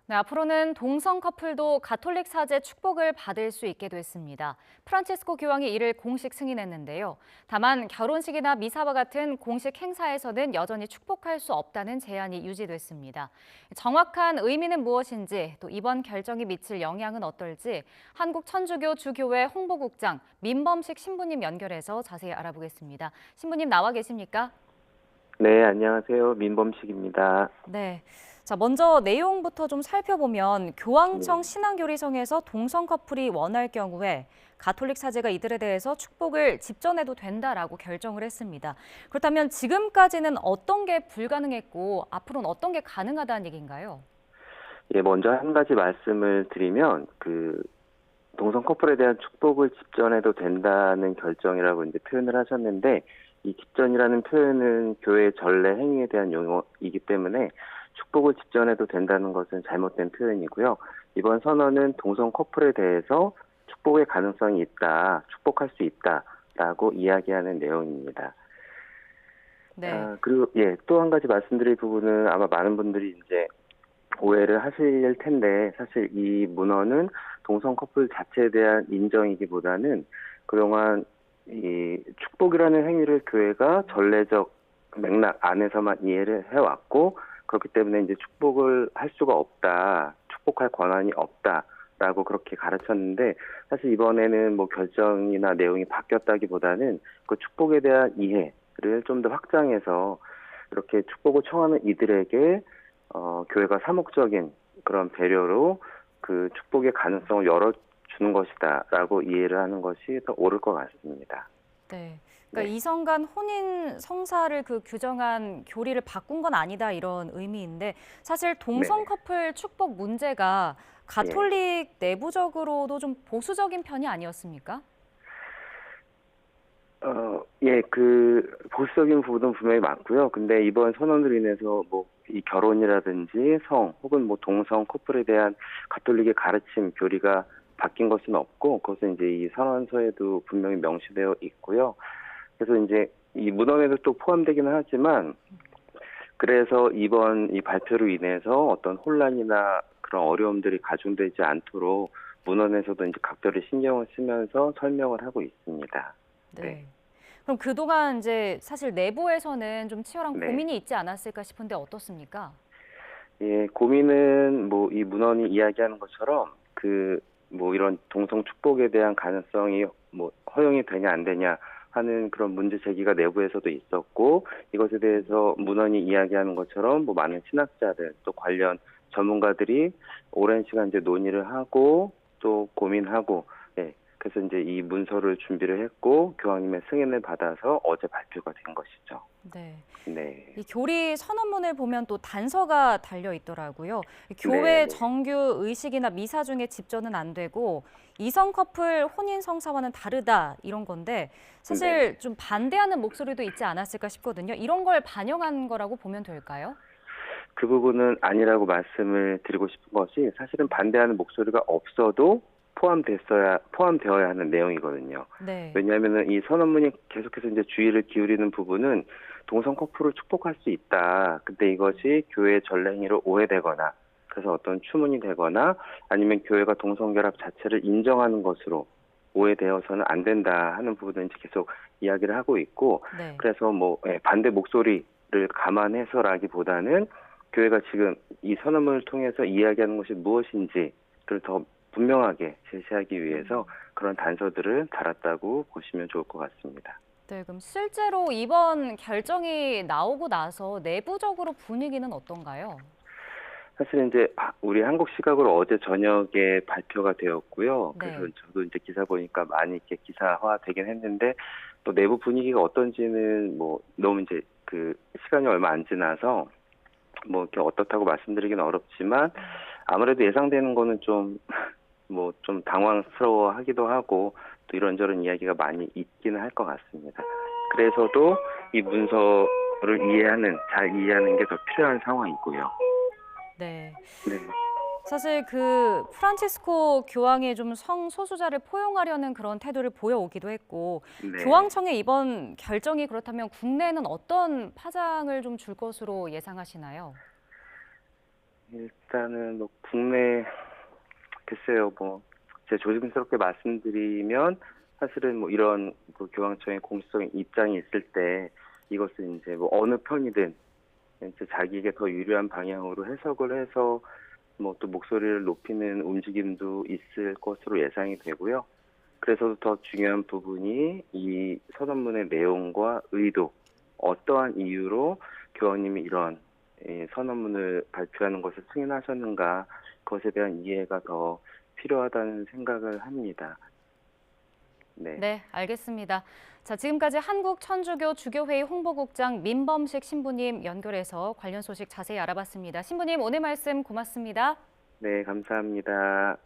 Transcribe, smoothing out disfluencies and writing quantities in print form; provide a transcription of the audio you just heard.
네, 앞으로는 동성 커플도 가톨릭 사제 축복을 받을 수 있게 됐습니다. 프란치스코 교황이 이를 공식 승인했는데요. 다만 결혼식이나 미사와 같은 공식 행사에서는 여전히 축복할 수 없다는 제한이 유지됐습니다. 정확한 의미는 무엇인지, 또 이번 결정이 미칠 영향은 어떨지 한국천주교 주교회 홍보국장 민범식 신부님 연결해서 자세히 알아보겠습니다. 신부님 나와 계십니까? 네, 안녕하세요. 민범식입니다. 네. 자, 먼저 내용부터 좀 살펴보면 교황청 네. 신앙교리성에서 동성 커플이 원할 경우에 가톨릭 사제가 이들에 대해서 축복을 집전해도 된다라고 결정을 했습니다. 그렇다면 지금까지는 어떤 게 불가능했고 앞으로는 어떤 게 가능하다는 얘기인가요? 예, 먼저 한 가지 말씀을 드리면, 동성 커플에 대한 축복을 집전해도 된다는 결정이라고 이제 표현을 하셨는데, 이 집전이라는 표현은 교회 전례 행위에 대한 용어이기 때문에 축복을 집전해도 된다는 것은 잘못된 표현이고요. 이번 선언은 동성 커플에 대해서 축복의 가능성이 있다, 축복할 수 있다라고 이야기하는 내용입니다. 네. 그리고 예, 또 한 가지 말씀드릴 부분은 아마 많은 분들이 이제 오해를 하실 텐데 사실 이 문헌은 동성 커플 자체에 대한 인정이기보다는 그동안 이 축복이라는 행위를 교회가 전례적 맥락 안에서만 이해를 해왔고 그렇기 때문에 이제 축복을 할 수가 없다, 축복할 권한이 없다라고 그렇게 가르쳤는데 사실 이번에는 뭐 결정이나 내용이 바뀌었다기보다는 그 축복에 대한 이해를 좀 더 확장해서 이렇게 축복을 청하는 이들에게 교회가 사목적인 그런 배려로 그 축복의 가능성을 열어주는 것이다라고 이해를 하는 것이 더 옳을 것 같습니다. 네. 그러니까 네, 이성 간 혼인 성사를 규정한 교리를 바꾼 건 아니다 이런 의미인데 사실 동성 네네. 커플 축복 문제가 예. 가톨릭 내부적으로도 좀 보수적인 편이 아니었습니까? 예, 보수적인 부분은 분명히 많고요. 근데 이번 선언으로 인해서 뭐, 이 결혼이라든지 성, 혹은 뭐 동성 커플에 대한 가톨릭의 가르침, 교리가 바뀐 것은 없고, 그것은 이제 이 선언서에도 분명히 명시되어 있고요. 그래서 이제 이 문헌에도 또 포함되기는 하지만, 그래서 이번 이 발표로 인해서 어떤 혼란이나 그런 어려움들이 가중되지 않도록 문헌에서도 이제 각별히 신경을 쓰면서 설명을 하고 있습니다. 네. 네. 그럼 그동안 이제 사실 내부에서는 좀 치열한 네. 고민이 있지 않았을까 싶은데 어떻습니까? 예, 고민은 뭐 이 문헌이 이야기하는 것처럼 뭐 이런 동성 축복에 대한 가능성이 뭐 허용이 되냐 안 되냐 하는 그런 문제 제기가 내부에서도 있었고 이것에 대해서 문헌이 이야기하는 것처럼 뭐 많은 신학자들 또 관련 전문가들이 오랜 시간 이제 논의를 하고 또 고민하고 예, 그래서 이제 이 문서를 준비를 했고 교황님의 승인을 받아서 어제 발표가 된 것이죠. 네. 네. 이 교리 선언문을 보면 또 단서가 달려 있더라고요. 네, 교회 네. 정규 의식이나 미사 중에 집전은 안 되고 이성 커플 혼인 성사와는 다르다 이런 건데 네. 사실 좀 반대하는 목소리도 있지 않았을까 싶거든요. 이런 걸 반영한 거라고 보면 될까요? 그 부분은 아니라고 말씀을 드리고 싶은 것이 사실은 반대하는 목소리가 없어도 포함되어야 하는 내용이거든요. 네. 왜냐하면은 이 선언문이 계속해서 이제 주의를 기울이는 부분은 동성 커플을 축복할 수 있다. 근데 이것이 교회 전례 행위로 오해되거나 그래서 어떤 추문이 되거나 아니면 교회가 동성결합 자체를 인정하는 것으로 오해되어서는 안 된다 하는 부분을 이제 계속 이야기를 하고 있고 네. 그래서 뭐 반대 목소리를 감안해서라기보다는 교회가 지금 이 선언문을 통해서 이야기하는 것이 무엇인지를 더 분명하게 제시하기 위해서 그런 단서들을 달았다고 보시면 좋을 것 같습니다. 네, 그럼 실제로 이번 결정이 나오고 나서 내부적으로 분위기는 어떤가요? 사실 이제 우리 한국 시각으로 어제 저녁에 발표가 되었고요. 그래서 네. 저도 이제 기사 보니까 많이 이렇게 기사화 되긴 했는데 또 내부 분위기가 어떤지는 뭐 너무 이제 시간이 얼마 안 지나서 뭐 이렇게 어떻다고 말씀드리기는 어렵지만 아무래도 예상되는 거는 좀 뭐 좀 당황스러워 하기도 하고 또 이런저런 이야기가 많이 있기는 할 것 같습니다. 그래서도 이 문서를 잘 이해하는 게 더 필요한 상황이고요. 네. 네. 사실 프란치스코 교황이 좀 성소수자를 포용하려는 그런 태도를 보여오기도 했고, 네. 교황청의 이번 결정이 그렇다면 국내에는 어떤 파장을 좀 줄 것으로 예상하시나요? 일단은 뭐 국내 글쎄요, 뭐 제가 조심스럽게 말씀드리면 사실은 뭐 이런 그 교황청의 공식적인 입장이 있을 때 이것을 이제 뭐 어느 편이든 이제 자기에게 더 유리한 방향으로 해석을 해서 뭐 또 목소리를 높이는 움직임도 있을 것으로 예상이 되고요. 그래서 더 중요한 부분이 이 선언문의 내용과 의도, 어떠한 이유로 교황님이 이런 선언문을 발표하는 것을 승인하셨는가, 그것에 대한 이해가 더 필요하다는 생각을 합니다. 네. 네, 알겠습니다. 자, 지금까지 한국천주교 주교회의 홍보국장 민범식 신부님 연결해서 관련 소식 자세히 알아봤습니다. 신부님, 오늘 말씀 고맙습니다. 네, 감사합니다.